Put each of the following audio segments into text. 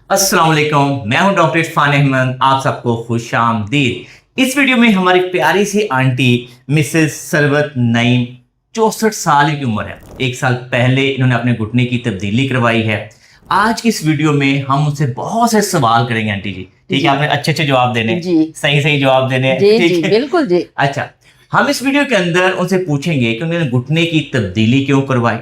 अस्सलाम वालेकुम, मैं हूं डॉक्टर इरफान अहमद। आप सबको खुश आमदीद। इस वीडियो में हमारी प्यारी सी आंटी मिसेस सरवत नईम 64 साल की उम्र है। एक साल पहले इन्होंने अपने घुटने की तब्दीली करवाई है। आज की इस वीडियो में हम उनसे बहुत से सवाल करेंगे आंटी जी। ठीक है, आपने अच्छे अच्छे जवाब देने, जी सही सही जवाब देने। जी ठीक जी है, बिल्कुल जी। अच्छा। हम इस वीडियो के अंदर उनसे पूछेंगे कि उन्होंने घुटने की तब्दीली क्यों करवाई,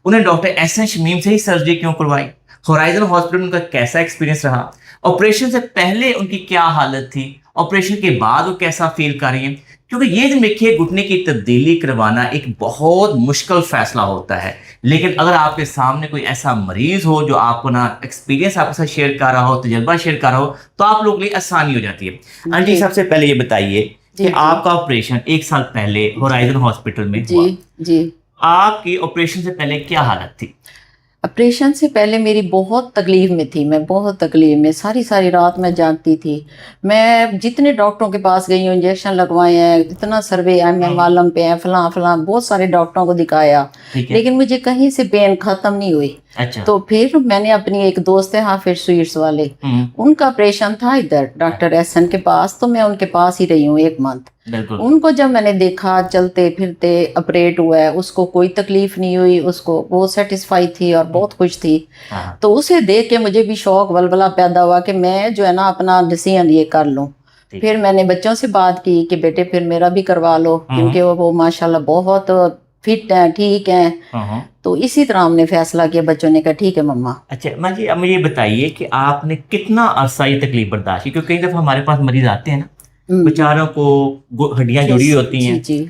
उन्हें डॉक्टर एहसन शमीम से ही सर्जरी क्यों करवाई, होराइजन हॉस्पिटल में उनका कैसा एक्सपीरियंस रहा, ऑपरेशन से पहले उनकी क्या हालत थी, ऑपरेशन के बाद वो कैसा फील कर रही हैं। क्योंकि ये जो देखिए, घुटने की तब्दीली करवाना एक बहुत मुश्किल फैसला होता है। लेकिन अगर आपके सामने कोई ऐसा मरीज हो जो आपको ना एक्सपीरियंस आपके साथ शेयर कर रहा हो, तजर्बा शेयर कर रहा हो, तो आप लोगों के लिए आसानी हो जाती है। आंटी, जी सबसे पहले ये बताइए जी कि जी आपका ऑपरेशन एक साल पहले होराइजन हॉस्पिटल में जी हुआ। जी। आपकी ऑपरेशन से पहले क्या हालत थी? ऑपरेशन से पहले मेरी बहुत तकलीफ में थी, मैं बहुत तकलीफ में सारी सारी रात मैं जागती थी। मैं जितने डॉक्टरों के पास गई हूँ, इंजेक्शन लगवाए हैं, इतना सर्वे एम आलम पे है, फलां फलां बहुत सारे डॉक्टरों को दिखाया, ठीक है। लेकिन मुझे कहीं से पेन ख़त्म नहीं हुई। अच्छा। तो फिर मैंने अपनी एक दोस्त है हाफिज स्वीट्स वाले, उनका ऑपरेशन था इधर डॉक्टर एहसन के पास, तो मैं उनके पास ही रही हूँ 1 मंथ। बिल्कुल। उनको जब मैंने देखा चलते फिरते ऑपरेट हुआ है, उसको कोई तकलीफ नहीं हुई, उसको वो सेटिस्फाई थी और बहुत खुश थी। हाँ। तो उसे देख के मुझे भी शौक वलवला पैदा हुआ कि मैं जो है ना अपना डिसीजन ये कर लूँ। ठीक फिर मैंने बच्चों से बात की कि बेटे फिर मेरा भी करवा लो, क्योंकि वो माशाल्लाह बहुत फिट हैं, ठीक हैं। हाँ। तो इसी तरह हमने फैसला किया, बच्चों ने कहा ठीक है मम्मा। अच्छा माँ जी, अब मुझे ये बताइए कि आपने कितना अरसा ये तकलीफ बर्दाश्त की? क्योंकि कई दफ़ा हमारे पास मरीज आते हैं ना, बेचारों को हड्डियां जुड़ी होती जी हैं, जी।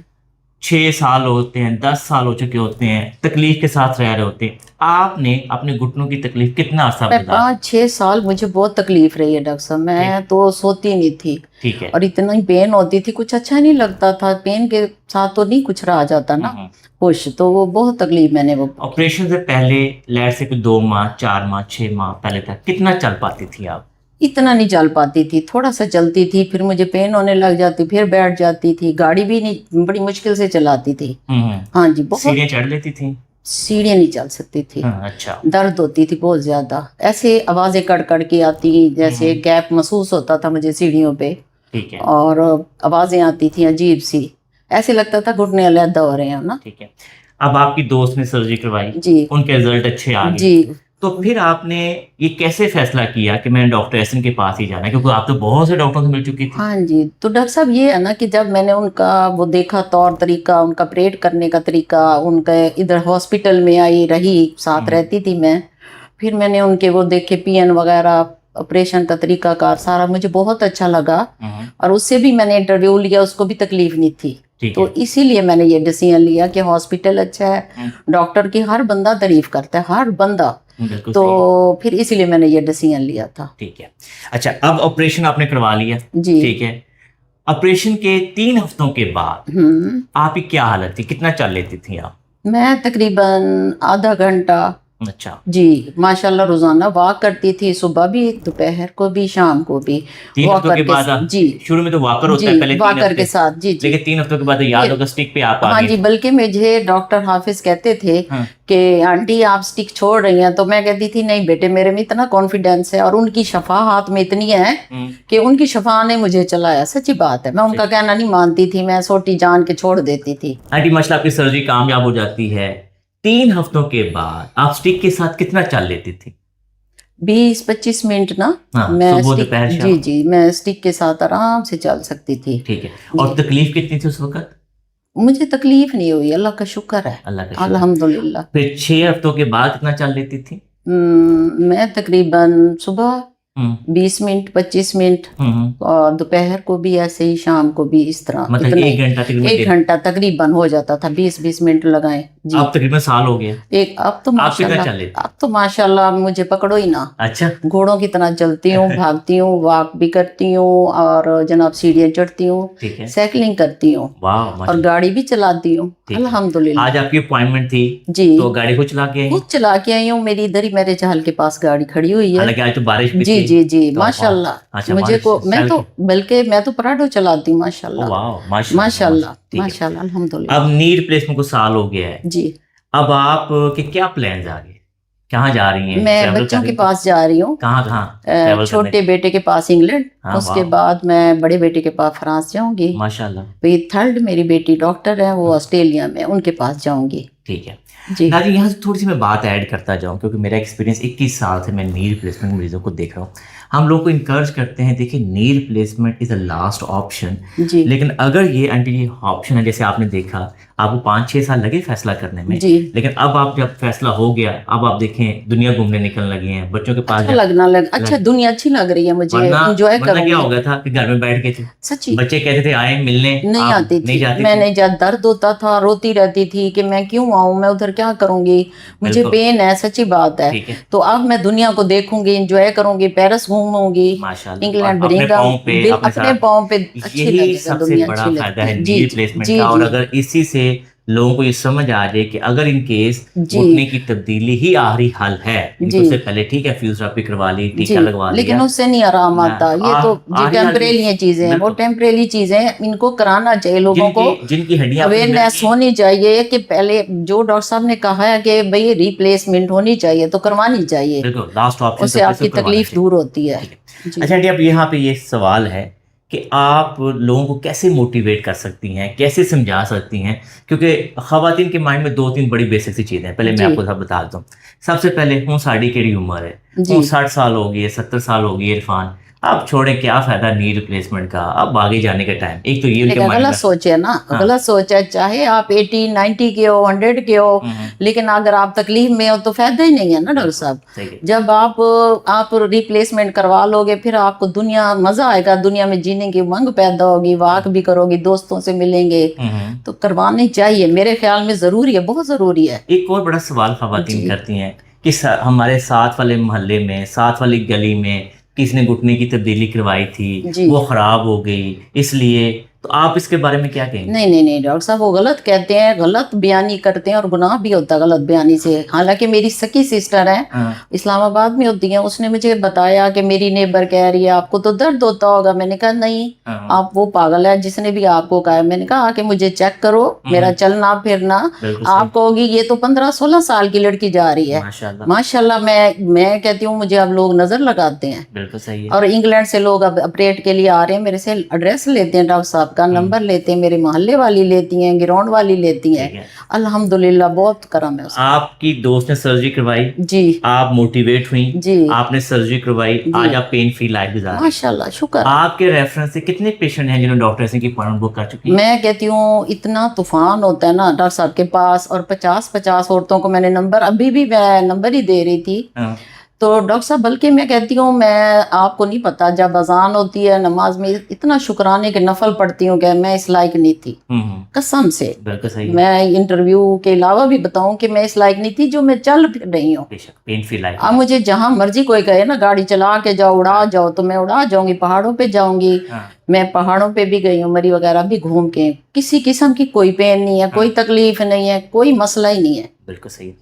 6 साल होते हैं, 10 साल हो चुके होते हैं, तकलीफ के साथ रह रहे होते हैं। आपने अपने घुटनों की तकलीफ कितना अरसा मैं बर्दाश्त? 5-6 साल मुझे बहुत तकलीफ रही है डॉक्टर साहब, मैं तो सोती नहीं थी। ठीक है। और इतना ही पेन होती थी, कुछ अच्छा नहीं लगता था, पेन के साथ तो नहीं कुछ रहा जाता ना खुश, तो वो बहुत तकलीफ मैंने वो की। ऑपरेशन से पहले लैट से कोई 2 माह, 4 माह, 6 माह पहले तक कितना चल पाती थी आप? इतना नहीं चल पाती थी, थोड़ा सा चलती थी, फिर मुझे पेन होने लग जाती, फिर बैठ जाती थी, गाड़ी भी नहीं, बड़ी मुश्किल से चलाती थी। हाँ जी, बहुत। सीढ़ियाँ चढ़ लेती थी? सीढ़ियाँ नहीं चल सकती थी। अच्छा। दर्द होती थी बहुत ज्यादा, ऐसे आवाजें कड़ की आती, जैसे गैप महसूस होता था मुझे सीढ़ियों पे। ठीक है। और आवाजें आती थी अजीब सी, ऐसे लगता था घुटने अलग हो रहे हैं ना। ठीक है। अब आपकी दोस्त ने सर्जरी करवाई, जी उनके रिजल्ट अच्छे आ गए, जी। तो फिर आपने ये कैसे फैसला किया कि मैंने डॉक्टर एहसन के पास ही जाना है? क्योंकि आप तो बहुत से डॉक्टरों से मिल चुकी थी। हाँ जी, तो डॉक्टर साहब ये है ना कि जब मैंने उनका वो देखा तौर तरीका, उनका ऑपरेट करने का तरीका, उनका इधर हॉस्पिटल में आई रही, साथ रहती थी मैं, फिर मैंने उनके वो देखे पीएन वगैरह, ऑपरेशन का तरीका कार सारा मुझे बहुत अच्छा लगा। और उससे भी मैंने इंटरव्यू लिया, उसको भी तकलीफ नहीं थी। तो इसीलिए मैंने ये डिसीजन लिया कि हॉस्पिटल अच्छा है, डॉक्टर की हर बंदा तारीफ करता है, हर बंदा। तो फिर इसीलिए मैंने ये डिसीजन लिया था। ठीक है। अच्छा, अब ऑपरेशन आपने करवा लिया। जी। ठीक है। ऑपरेशन के 3 हफ्तों के बाद आपकी क्या हालत थी? कितना चल लेती थी आप? मैं तकरीबन आधा घंटा। अच्छा। जी माशाल्लाह रोजाना वॉक करती थी, सुबह भी, दोपहर को भी, शाम को भी। 3 हफ्तों के बाद जी। शुरू में तो वॉकर होता है, जी पहले 3 वॉकर के हफ्ते, साथ। जी जी। लेकिन 3 हफ्तों के बाद तो याद होगा स्टिक पे आप आ हाँ गए। जी, बल्कि मुझे डॉक्टर हाफिज कहते थे कि आंटी आप स्टिक छोड़ रही हैं, तो मैं कहती थी नहीं बेटे, मेरे में इतना कॉन्फिडेंस है और उनकी शफा हाथ में इतनी है कि उनकी शफा ने मुझे चलाया। सच्ची बात है, मैं उनका कहना नहीं मानती थी, मैं सोटी जान के छोड़ देती थी। आंटी, माशाल्लाह आपकी सर्जरी कामयाब हो जाती है। 3 हफ्तों के बाद आप स्टिक के साथ कितना चल लेती थी? 20-25 मिनट ना। हाँ, मैं सुबह स्टिक, दोपहर शाम। जी जी, मैं स्टिक के साथ आराम से चल सकती थी। ठीक है। और तकलीफ कितनी थी उस वक्त? मुझे तकलीफ नहीं हुई, अल्लाह का शुक्र है, अल्लाह का शुक्र। अल्हम्दुलिल्लाह। फिर 6 हफ्तों के बाद कितना चल लेती थी? मैं तकरीबन सुबह 20 मिनट, 25 मिनट, और दोपहर को भी ऐसे ही, शाम को भी इस तरह। मतलब इतना 1 घंटा तकरीबन? 1 घंटा तकरीबन हो जाता था, 20-20 मिनट लगाए जी। अब तकरीबन साल हो गया। अब तो माशाल्लाह, चल लेती? अब तो माशाल्लाह मुझे पकड़ो ही ना। अच्छा। घोड़ों की तरह चलती हूँ, भागती हूँ, वॉक भी करती हूँ, और जनाब सीढ़ियाँ चढ़ती हूँ, ठीक है। साइकिलिंग करती हूँ, वाह, और गाड़ी भी चलाती हूँ अल्हम्दुलिल्लाह। आज आपकी अपॉइंटमेंट थी जी, तो गाड़ी खुद चला के आई? खुद चला के आई हूँ, मेरी इधर ही मैरिज हॉल के पास गाड़ी खड़ी हुई है। हालांकि आज तो बारिश भी जी थी। जी जी तो माशाल्लाह। अच्छा, मुझे को मैं तो बल्कि मैं तो पराठो चलाती हूँ माशाल्लाह। वाह, माशाल्लाह माशाल्लाह अल्हम्दुलिल्लाह। अब नी रिप्लेसमेंट को साल हो गया है जी। अब आप के क्या प्लान्स आगे? کہاں جا رही हैं? मैं Travel बच्चों कर के रही हैं? पास जा रही हूँ, कहाँ कहाँ travel करने? छोटे बेटे के पास इंग्लैंड, हाँ, उसके वाह। बाद मैं बड़े बेटे के पास फ्रांस जाऊंगी, माशाल्लाह, फिर थर्ड मेरी बेटी डॉक्टर है, वो ऑस्ट्रेलिया में, उनके पास जाऊंगी। ठीक है। जी नाज़रीन, यहाँ से थोड़ी सी मैं बात ऐड करता जाऊँ, क्योंकि मेरा एक्सपीरियंस 21 साल से मैं नी रिप्लेसमेंट मरीजों को देख रहा हूँ। हम लोग को इनकरेज करते हैं, देखिए knee replacement is a last option, जी लेकिन अगर ये आंटी ये ऑप्शन है, जैसे आपने देखा आपको 5-6 साल लगे फैसला करने में, जी लेकिन अब आप जब फैसला हो गया, अब आप देखें दुनिया घूमने निकलने लगे हैं, बच्चों के पास अच्छा लगना लग अच्छा दुनिया अच्छी लग रही है मुझे, वरना एंजॉय वरना क्या हो करूंगी। गया था कि घर में बैठ गए थे, सच्ची बच्चे कहते थे आए मिलने, नहीं आप आती नहीं थी, जाती मैंने जब दर्द होता था रोती रहती थी कि मैं क्यों आऊं, मैं उधर क्या करूंगी, मुझे बिल्कुल। पेन है, सच्ची बात है। ठीक है, तो अब मैं दुनिया को देखूंगी, एंजॉय करूंगी, पेरिस घूमूंगी, माशाल्लाह, इंग्लैंड, और अपने बर्मिंघम, पाँव पे अपने अपने साथ, पाँव पे अच्छी यही लगेगा, सबसे दुनिया बड़ा अच्छी फायदा लगती है है। नी जी रिप्लेसमेंट जी का। और जी अगर इसी से लोगों को ये समझ आ जाए कि अगर इन केस जी घुटने की तब्दीली ही आखिरी हल है, नहीं तो जी उससे पहले ठीक है फिजियोथेरेपी करवा ली, जी, टीका लगवा लेकिन लिया उससे नहीं आराम ना, आता, तो ये तो जी आखिरी हल टेम्परेरी चीजें हैं, वो बिल्कुल, टेम्परेरी चीजें हैं, इनको कराना चाहिए लोगों को, जिनकी हड्डियां अपनी मिल अवेयरनेस गई, होनी चाहिए कि पहले जो डॉक्टर साहब ने कहा है कि भाई रिप्लेसमेंट होनी चाहिए तो करवानी चाहिए, बिल्कुल लास्ट ऑप्शन उससे तो आपकी करवाना तकलीफ चाहिए। दूर होती है। ठीक है। जी अच्छा आंटी, अब यहाँ पे ये सवाल है कि आप लोगों को कैसे मोटिवेट कर सकती हैं, कैसे समझा सकती हैं, क्योंकि ख़वातीन के माइंड में 2-3 बड़ी बेसिक सी चीज़ें हैं, पहले मैं जी आपको सब बता दूँ। सबसे पहले हूँ साड़ी केड़ी उम्र है, जी हूँ 60 साल हो गई है, 70 साल हो गई है, इरफान आप छोड़ें, क्या फ़ायदा नी रिप्लेसमेंट का, अब आगे जाने का टाइम, एक तो ये उनके लेकिन माइंड गलत में। सोच है ना, हाँ, गलत सोच है, चाहे आप 80 90 के हो, 100 के हो, लेकिन अगर आप तकलीफ में हो तो फायदा ही नहीं है ना डॉक्टर साहब। सही है। जब आप रिप्लेसमेंट करवा लोगे, फिर आपको दुनिया मजा आएगा, दुनिया में जीने की उमंग पैदा होगी, वाक भी करोगी, दोस्तों से मिलेंगे, तो करवानी चाहिए, मेरे ख्याल में जरूरी है, बहुत जरूरी है। एक और बड़ा सवाल ख़वातीन जी करती हैं कि हमारे साथ वाले मोहल्ले में, साथ वाली गली में किसी ने घुटने की तब्दीली करवाई थी, जी वो ख़राब हो गई, इसलिए, तो आप इसके बारे में क्या कहेंगे? नहीं नहीं नहीं डॉक्टर साहब, वो गलत कहते हैं, गलत बयानी करते हैं, और गुनाह भी होता है गलत बयानी से। हालांकि मेरी सकी सिस्टर है, हाँ, इस्लामाबाद में होती है, उसने मुझे बताया कि मेरी नेबर कह रही है आपको तो दर्द होता होगा, मैंने कहा नहीं, हाँ, आप वो पागल है जिसने भी आपको कहा है। मैंने कहा आके मुझे चेक करो, मेरा चलना फिरना, बिल्कुल आप सही, कहोगी ये तो 15-16 साल की लड़की जा रही है। माशाल्लाह, माशाल्लाह, मैं कहती हूँ मुझे अब लोग नजर लगाते हैं, बिल्कुल सही है। और इंग्लैंड से लोग अब ऑपरेट के लिए आ रहे हैं, मेरे से एड्रेस लेते हैं, डॉक्टर साहब का नंबर लेते हैं, मेरे मोहल्ले वाली लेती हैं, गिरौंड वाली लेती हैं, ठीक है। अल्हम्दुलिल्लाह बहुत करम है उसका। आपकी दोस्त ने सर्जरी करवाई, जी आप मोटिवेट हुई, जी आपने सर्जरी करवाई, आज आप पेन फ्री लाइफ गुजार रही हैं। माशाल्लाह, शुक्र है। आपके रेफरेंस से कितने पेशेंट हैं जिन्होंने डॉक्टर से की अपॉइंटमेंट बुक कर चुकी हैं? मैं कहती हूँ इतना तूफान होता है ना डॉक्टर साहब के पास, और 50-50 औरतों को मैंने नंबर, अभी भी मैं नंबर ही दे रही थी, हाँ, तो डॉक्टर साहब बल्कि मैं कहती हूँ, मैं आपको नहीं पता, जब अजान होती है नमाज में इतना शुक्राने के नफल पढ़ती हूँ कि मैं इस लायक नहीं थी, कसम से। बिल्कुल सही है। मैं इंटरव्यू के अलावा भी बताऊं कि मैं इस लायक नहीं थी जो मैं चल फिर रही हूँ। बेशक पेन फ्री लाइफ। अब मुझे जहां मर्जी कोई कहे ना गाड़ी चला के जाओ, उड़ा जाओ, तो मैं उड़ा जाऊंगी, पहाड़ों पे जाऊंगी। हाँ, मैं पहाड़ों पे भी गई हूँ, मरी वगैरह भी घूम के, किसी किस्म की कोई पेन नहीं है, कोई तकलीफ नहीं है, कोई मसला ही नहीं है। बिल्कुल सही।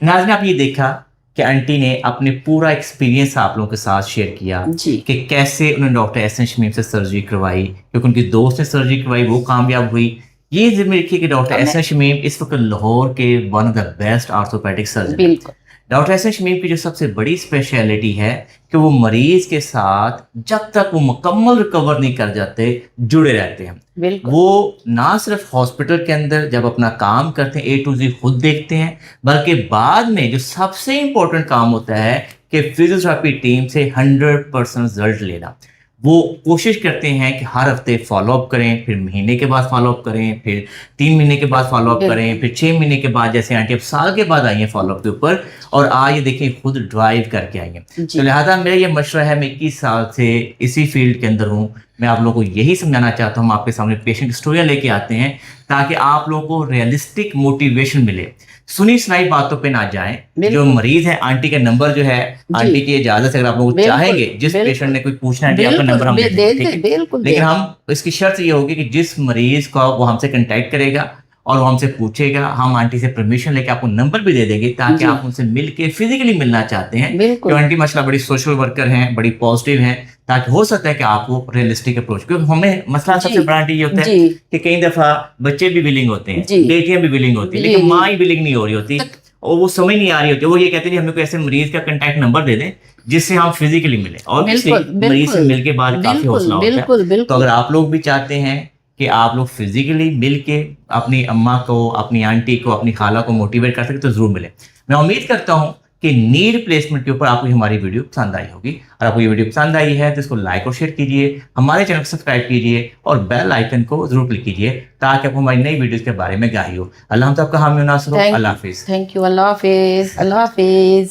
नाज़रीन, आप ये देखा कि आंटी ने अपने पूरा एक्सपीरियंस आप लोगों के साथ शेयर किया जी कि कैसे उन्होंने डॉक्टर एहसन शमीम से सर्जरी करवाई, क्योंकि उनकी दोस्त ने सर्जरी करवाई, वो कामयाब हुई। ये जिम्मे रखिए कि डॉक्टर एहसन शमीम इस वक्त लाहौर के one of the best orthopaedic surgeon. बिल्कुल डॉक्टर एहसन शमीम की जो सबसे बड़ी स्पेशलिटी है कि वो मरीज के साथ जब तक वो मुकम्मल रिकवर नहीं कर जाते जुड़े रहते हैं। बिल्कुल वो ना सिर्फ हॉस्पिटल के अंदर जब अपना काम करते हैं A to Z खुद देखते हैं, बल्कि बाद में जो सबसे इम्पोर्टेंट काम होता है कि फिजियोथेरेपी टीम से 100% रिजल्ट लेना। वो कोशिश करते हैं कि हर हफ्ते फॉलोअप करें, फिर महीने के बाद फॉलोअप करें, फिर 3 महीने के बाद फॉलोअप करें, फिर 6 महीने के बाद, जैसे आंटी अब साल के बाद आई हैं फॉलोअप के ऊपर, और आज ये देखिए खुद ड्राइव करके आई हैं। जी। तो लिहाजा मेरा ये मशवरा है, मैं 21 साल से इसी फील्ड के अंदर हूँ, मैं आप लोगों को यही समझाना चाहता हूँ, हम आपके सामने पेशेंट की स्टोरियाँ लेके आते हैं ताकि आप लोगों को रियलिस्टिक मोटिवेशन मिले, सुनी सुनाई बातों पे ना जाएं। जो मरीज है, आंटी का नंबर जो है, आंटी की इजाजत से अगर आप लोग चाहेंगे, जिस पेशेंट ने कोई पूछना है आपका नंबर हम देते हैं, ठीक है? लेकिन हम इसकी शर्त ये होगी कि जिस मरीज का वो हमसे कांटेक्ट करेगा और वो हमसे पूछेगा, हम आंटी से परमिशन लेके आपको नंबर भी दे देंगे ताकि आप उनसे मिलके फिजिकली मिलना चाहते हैं। तो आंटी माशाल्लाह बड़ी सोशल वर्कर हैं, बड़ी पॉजिटिव हैं, ताकि हो सकता है कि आपको रियलिस्टिक अप्रोच, क्योंकि हमें मसला सबसे बड़ा आंटी ये होता है कि कई दफा बच्चे भी विलिंग होते हैं, बेटियां भी विलिंग होती है, लेकिन माँ ही विलिंग नहीं हो रही होती, और वो समझ नहीं आ रही होती, वो ये कहते हैं हमें कोई ऐसे मरीज का कांटेक्ट नंबर दे दें जिससे हम फिजिकली मिलें, और मरीज से मिल के बाद काफी हौसला होता है। बिल्कुल तो अगर आप लोग भी चाहते हैं कि आप लोग फिजिकली मिल के अपनी अम्मा को, अपनी आंटी को, अपनी खाला को मोटिवेट कर सके तो जरूर मिले। मैं उम्मीद करता हूँ कि नी रिप्लेसमेंट के ऊपर आपको हमारी वीडियो पसंद आई होगी। और आपको ये वीडियो पसंद आई है तो इसको लाइक और शेयर कीजिए, हमारे चैनल को सब्सक्राइब कीजिए और बेल आइकन को जरूर क्लिक कीजिए ताकि आपको हमारी नई वीडियोस के बारे में आगाही हो। अल्लाह हम सबका हामी नासर हो। अल्लाह हाफिज़। Thank you. Allah Hafiz. Allah Hafiz.